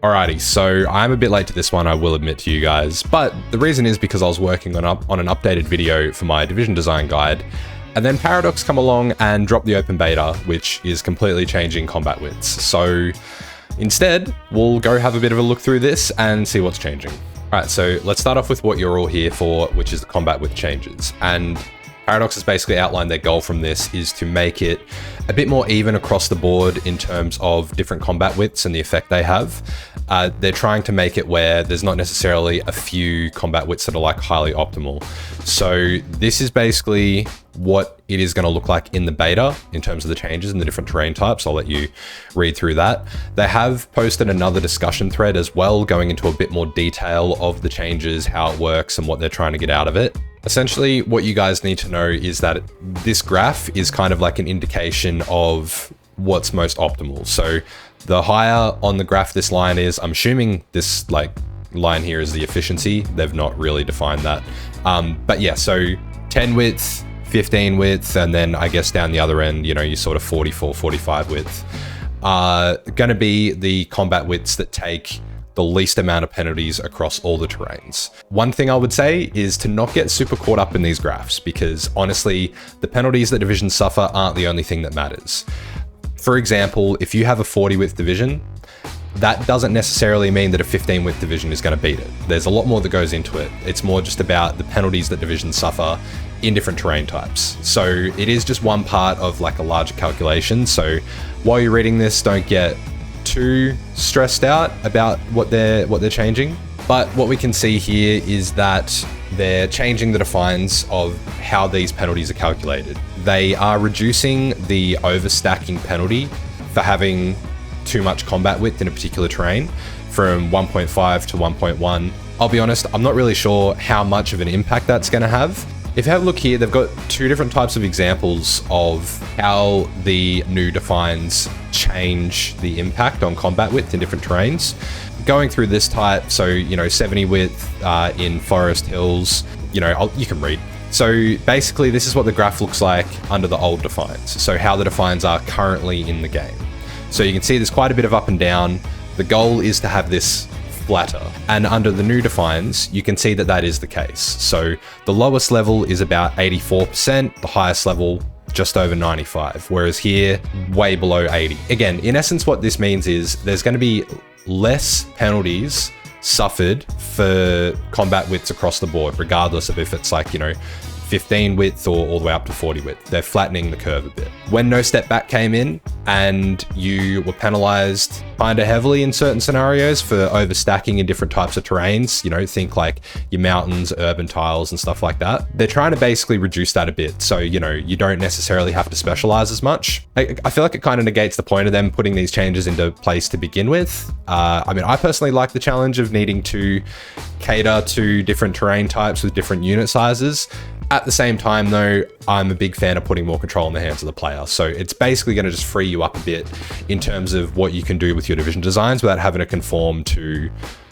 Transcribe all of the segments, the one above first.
Alrighty, so I'm a bit late to this one, I will admit to you guys, but the reason is because I was working on an updated video for my division design guide, and then Paradox come along and drop the open beta, which is completely changing combat widths. So instead, we'll go have a bit of a look through this and see what's changing. Alright, so let's start off with what you're all here for, which is the combat width changes. And Paradox has basically outlined their goal from this is to make it a bit more even across the board in terms of different combat widths and the effect they have. They're trying to make it where there's not necessarily a few combat widths that are like highly optimal. So this is basically what it is going to look like in the beta in terms of the changes in the different terrain types. I'll let you read through that. They have posted another discussion thread as well, going into a bit more detail of the changes, how it works and what they're trying to get out of it. Essentially, what you guys need to know is that this graph is kind of like an indication of what's most optimal. So the higher on the graph this line is, I'm assuming this line here is the efficiency. They've not really defined that. But yeah, so 10 width, 15 width, and then I guess down the other end, you know, you sort of 44, 45 width are going to be the combat widths that take the least amount of penalties across all the terrains. One thing I would say is to not get super caught up in these graphs, because honestly, the penalties that divisions suffer aren't the only thing that matters. For example, if you have a 40 width division, that doesn't necessarily mean that a 15 width division is going to beat it. There's a lot more that goes into it. It's more just about the penalties that divisions suffer in different terrain types. So it is just one part of like a larger calculation. So while you're reading this, don't get too stressed out about what they're changing. But what we can see here is that they're changing the defines of how these penalties are calculated. They are reducing the overstacking penalty for having too much combat width in a particular terrain from 1.5 to 1.1. I'll be honest, I'm not really sure how much of an impact that's going to have. If you have a look here, they've got two different types of examples of how the new defines change the impact on combat width in different terrains. Going through this type, so, you know, 70 width in forest hills, you know, you can read. So basically, this is what the graph looks like under the old defines. So how the defines are currently in the game. So you can see there's quite a bit of up and down. The goal is to have this flatter. And under the new defines, you can see that that is the case. So the lowest level is about 84%, the highest level just over 95, whereas here, way below 80. Again, in essence, what this means is there's going to be less penalties suffered for combat widths across the board, regardless of if it's like, you know, 15 width or all the way up to 40 width. They're flattening the curve a bit. When no step back came in and you were penalized kind of heavily in certain scenarios for overstacking in different types of terrains, you know, think like your mountains, urban tiles and stuff like that. They're trying to basically reduce that a bit. So, you know, you don't necessarily have to specialize as much. I feel like it kind of negates the point of them putting these changes into place to begin with. I mean, I personally like the challenge of needing to cater to different terrain types with different unit sizes. At the same time though, I'm a big fan of putting more control in the hands of the player. So it's basically going to just free you up a bit in terms of what you can do with your division designs without having to conform to,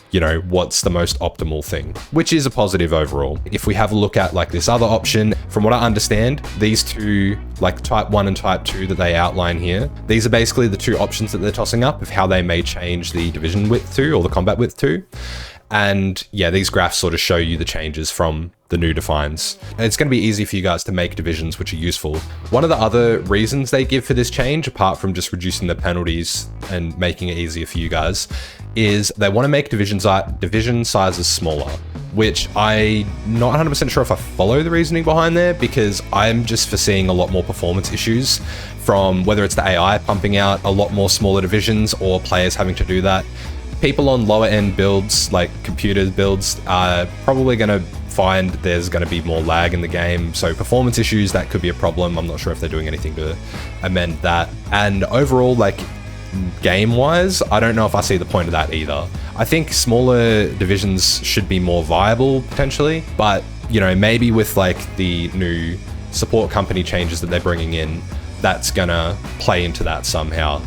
you know, what's the most optimal thing, which is a positive overall. If we have a look at like this other option, from what I understand, these two, like type 1 and type 2 that they outline here, these are basically the two options that they're tossing up of how they may change the division width to, or the combat width to. And yeah, these graphs sort of show you the changes from the new defines. And it's going to be easy for you guys to make divisions which are useful. One of the other reasons they give for this change, apart from just reducing the penalties and making it easier for you guys, is they want to make division sizes smaller, which I'm not 100% sure if I follow the reasoning behind there, because I'm just foreseeing a lot more performance issues from whether it's the AI pumping out a lot more smaller divisions or players having to do that. People on lower end builds, like computer builds, are probably going to find there's going to be more lag in the game. So performance issues, that could be a problem. I'm not sure if they're doing anything to amend that. And overall, like game wise, I don't know if I see the point of that either. I think smaller divisions should be more viable potentially, but you know, maybe with like the new support company changes that they're bringing in, that's gonna play into that somehow.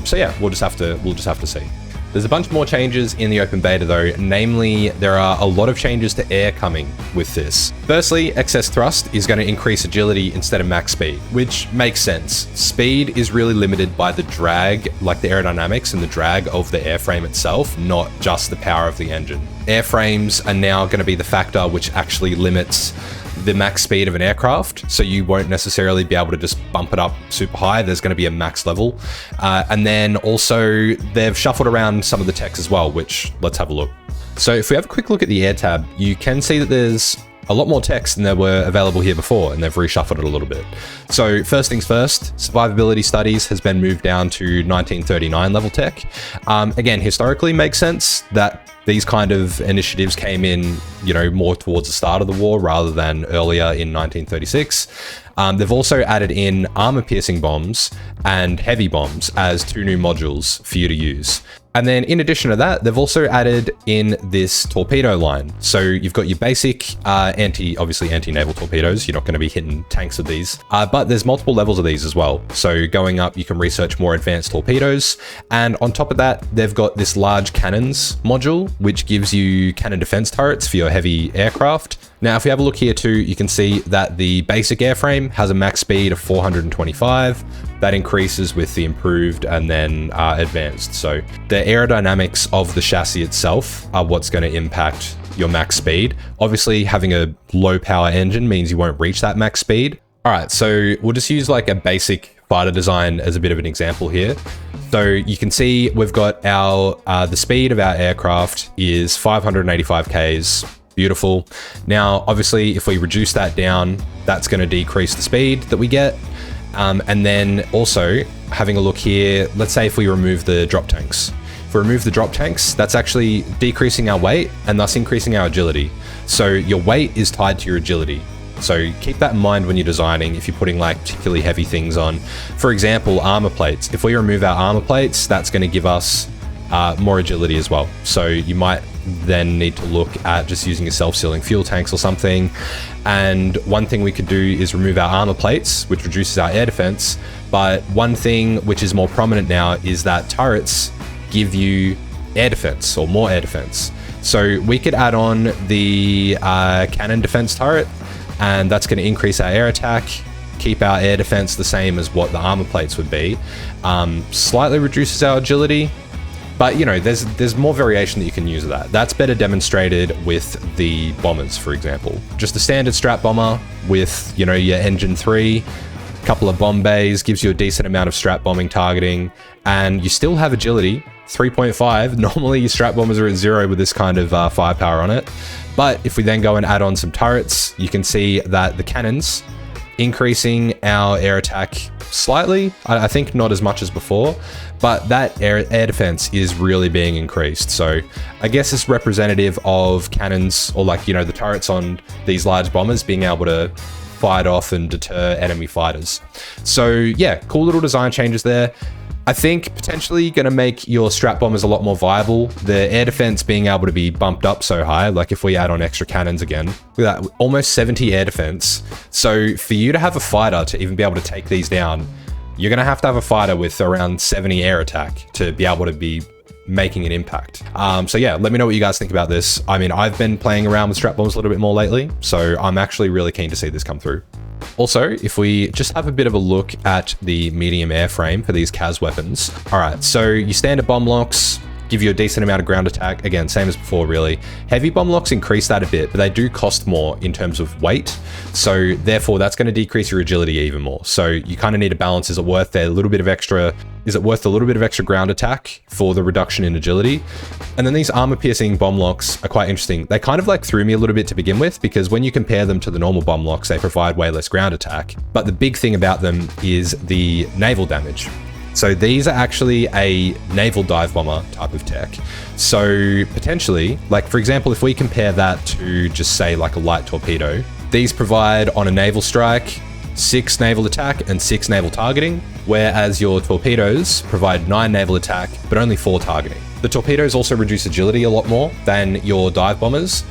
So yeah, we'll just have to see. There's a bunch more changes in the open beta though, namely there are a lot of changes to air coming with this. Firstly, excess thrust is going to increase agility instead of max speed, which makes sense. Speed is really limited by the drag, like the aerodynamics and the drag of the airframe itself, not just the power of the engine. Airframes are now going to be the factor which actually limits the max speed of an aircraft, so you won't necessarily be able to just bump it up super high. There's going to be a max level. And then also they've shuffled around some of the text as well, which let's have a look. So if we have a quick look at the air tab, you can see that there's a lot more text than there were available here before, and they've reshuffled it a little bit. So first things first, survivability studies has been moved down to 1939 level tech. Again, historically makes sense that these kind of initiatives came in, you know, more towards the start of the war rather than earlier in 1936. They've also added in armor-piercing bombs and heavy bombs as 2 new modules for you to use. And then in addition to that, they've also added in this torpedo line. So you've got your basic obviously anti-naval torpedoes. You're not going to be hitting tanks with these, but there's multiple levels of these as well. So going up, you can research more advanced torpedoes. And on top of that, they've got this large cannons module, which gives you cannon defense turrets for your heavy aircraft. Now, if we have a look here too, you can see that the basic airframe has a max speed of 425. That increases with the improved and then advanced. So the aerodynamics of the chassis itself are what's going to impact your max speed. Obviously, having a low power engine means you won't reach that max speed. All right, so we'll just use like a basic fighter design as a bit of an example here. So you can see we've got our, the speed of our aircraft is 585 Ks. Beautiful. Now, obviously, if we reduce that down, that's going to decrease the speed that we get. And then also having a look here, let's say if we remove the drop tanks. If we remove the drop tanks, that's actually decreasing our weight and thus increasing our agility. So your weight is tied to your agility. So keep that in mind when you're designing, if you're putting like particularly heavy things on. For example, armor plates. If we remove our armor plates, that's going to give us more agility as well. So you might then need to look at just using a self-sealing fuel tanks or something. And one thing we could do is remove our armor plates, which reduces our air defense. But one thing which is more prominent now is that turrets give you air defense or more air defense. So we could add on the cannon defense turret, and that's going to increase our air attack, keep our air defense the same as what the armor plates would be. Slightly reduces our agility, but you know, there's more variation that you can use of that. That's better demonstrated with the bombers, for example. Just a standard strap bomber with, you know, your engine 3, a couple of bomb bays, gives you a decent amount of strap bombing targeting, and you still have agility, 3.5. Normally your strap bombers are at 0 with this kind of firepower on it. But if we then go and add on some turrets, you can see that the cannons increasing our air attack slightly. I think not as much as before, but that air defense is really being increased. So I guess it's representative of cannons, or like, you know, the turrets on these large bombers being able to fight off and deter enemy fighters. So yeah, cool little design changes there. I think potentially going to make your strap bombers a lot more viable. The air defense being able to be bumped up so high, like if we add on extra cannons again, look at that, almost 70 air defense. So for you to have a fighter to even be able to take these down, you're going to have a fighter with around 70 air attack to be able to be making an impact. So yeah, let me know what you guys think about this. I mean, I've been playing around with strap bombs a little bit more lately, so I'm actually really keen to see this come through. Also, if we just have a bit of a look at the medium airframe for these CAS weapons. All right, so your standard bomb locks give you a decent amount of ground attack. Again, same as before, really. Heavy bomb locks increase that a bit, but they do cost more in terms of weight. So therefore, that's going to decrease your agility even more. So you kind of need to balance, is it worth a little bit of extra ground attack for the reduction in agility? And then these armor-piercing bomb locks are quite interesting. They kind of like threw me a little bit to begin with, because when you compare them to the normal bomb locks, they provide way less ground attack. But the big thing about them is the naval damage. So these are actually a naval dive bomber type of tech. So potentially, like for example, if we compare that to just say like a light torpedo, these provide on a naval strike 6 naval attack and 6 naval targeting, whereas your torpedoes provide 9 naval attack, but only 4 targeting. The torpedoes also reduce agility a lot more than your dive bombers,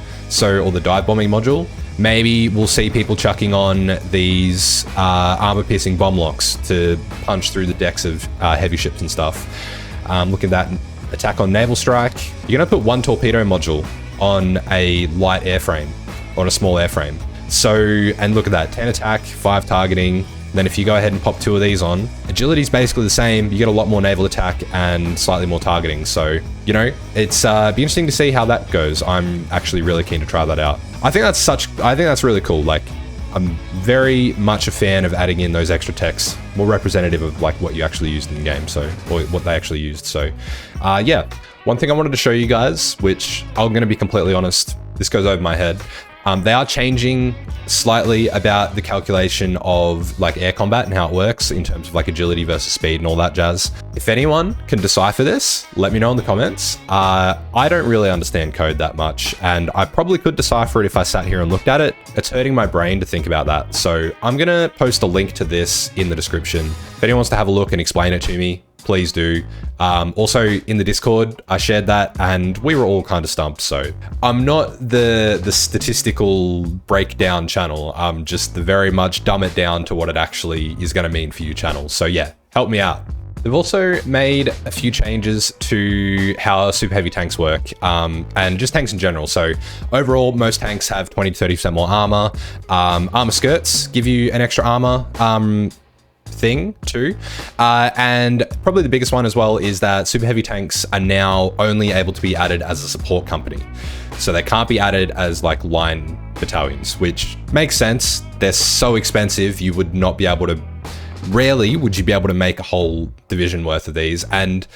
or the dive bombing module. Maybe we'll see people chucking on these armor-piercing bomb locks to punch through the decks of heavy ships and stuff. Look at that. attack on naval strike, you're gonna put 1 torpedo module on a light airframe, on a small airframe. So, and look at that, 10 attack, 5 targeting. Then if you go ahead and pop 2 of these on, agility is basically the same. You get a lot more naval attack and slightly more targeting. So, you know, it's be interesting to see how that goes. I'm actually really keen to try that out. I think that's really cool. Like, I'm very much a fan of adding in those extra techs, more representative of like what you actually used in the game, so, or what they actually used. So, yeah. One thing I wanted to show you guys, which I'm going to be completely honest, this goes over my head. They are changing slightly about the calculation of like air combat and how it works in terms of like agility versus speed and all that jazz. If anyone can decipher this, let me know in the comments. I don't really understand code that much, and I probably could decipher it if I sat here and looked at it. It's hurting my brain to think about that. So I'm gonna post a link to this in the description. If anyone wants to have a look and explain it to me, please do. Also in the Discord, I shared that and we were all kind of stumped. So I'm not the statistical breakdown channel. I'm just the very much dumb it down to what it actually is going to mean for you channel. So yeah, help me out. They've also made a few changes to how super heavy tanks work, and just tanks in general. So overall, most tanks have 20 to 30% more armor. Armor skirts give you an extra armor thing too, and probably the biggest one as well is that super heavy tanks are now only able to be added as a support company, so they can't be added as like line battalions, which makes sense. They're so expensive, you would not be able to, rarely would you be able to make a whole division worth of these. And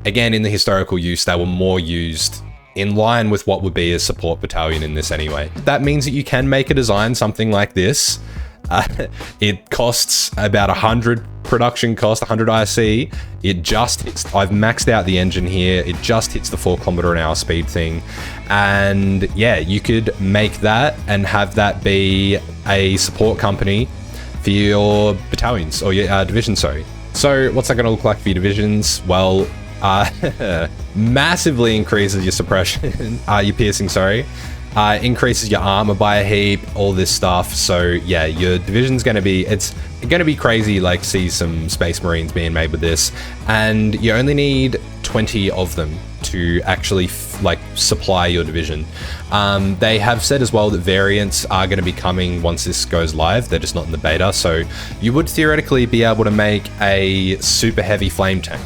again, in the historical use, they were more used in line with what would be a support battalion in this anyway. That means that you can make a design something like this. It costs about 100 production cost, 100 IC. It just hits, I've maxed out the engine here. It just hits the 4 km/h speed thing. And yeah, you could make that and have that be a support company for your battalions or your divisions, sorry. So what's that gonna look like for your divisions? Well, massively increases your suppression, your piercing, sorry. Increases your armor by a heap, all this stuff. So yeah, your division's gonna be, it's gonna be crazy, like see some Space Marines being made with this, and you only need 20 of them to actually like supply your division. They have said as well that variants are going to be coming once this goes live. They're just not in the beta, so you would theoretically be able to make a super heavy flame tank,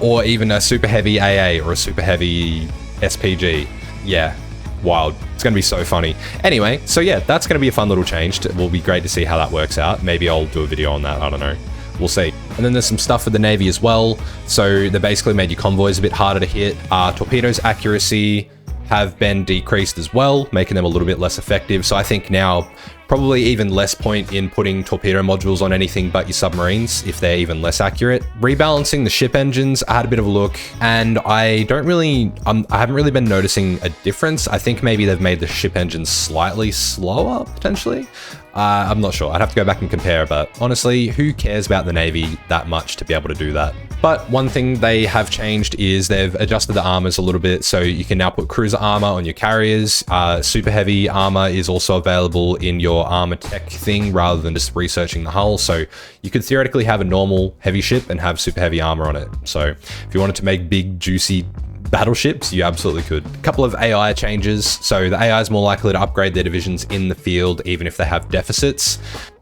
or even a super heavy AA or a super heavy SPG. Yeah, wild. It's going to be so funny. Anyway, so yeah, that's going to be a fun little change. It will be great to see how that works out. Maybe I'll do a video on that, I don't know. We'll see. And then there's some stuff for the Navy as well. So they basically made your convoys a bit harder to hit. Torpedoes accuracy have been decreased as well, making them a little bit less effective. So I think now probably even less point in putting torpedo modules on anything but your submarines if they're even less accurate. Rebalancing the ship engines, I had a bit of a look, and I haven't really been noticing a difference. I think maybe they've made the ship engines slightly slower, potentially. I'm not sure. I'd have to go back and compare, but honestly, who cares about the Navy that much to be able to do that? But one thing they have changed is they've adjusted the armors a little bit, so you can now put cruiser armor on your carriers. Super heavy armor is also available in your armor tech thing rather than just researching the hull. So you could theoretically have a normal heavy ship and have super heavy armor on it. So if you wanted to make big, juicy battleships, you absolutely could. A couple of AI changes. So the AI is more likely to upgrade their divisions in the field, even if they have deficits.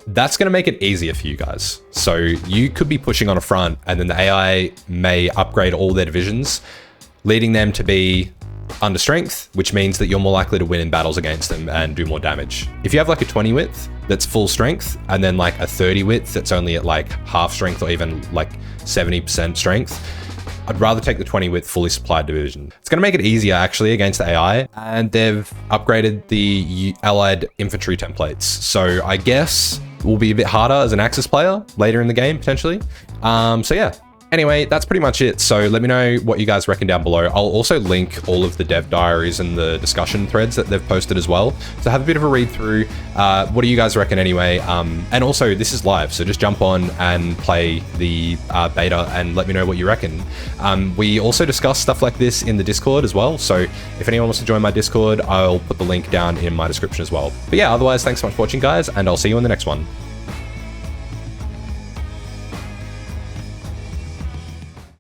That's going to make it easier for you guys. So you could be pushing on a front and then the AI may upgrade all their divisions, leading them to be under strength, which means that you're more likely to win in battles against them and do more damage. If you have like a 20 width that's full strength and then like a 30 width that's only at like half strength or even like 70% strength, I'd rather take the 20 width fully supplied division. It's going to make it easier actually against the AI, and they've upgraded the allied infantry templates. So I guess it will be a bit harder as an Axis player later in the game potentially. So yeah. Anyway, that's pretty much it. So let me know what you guys reckon down below. I'll also link all of the dev diaries and the discussion threads that they've posted as well. So have a bit of a read through. What do you guys reckon anyway? And also this is live, so just jump on and play the beta and let me know what you reckon. We also discuss stuff like this in the Discord as well. So if anyone wants to join my Discord, I'll put the link down in my description as well. But yeah, otherwise, thanks so much for watching guys, and I'll see you in the next one.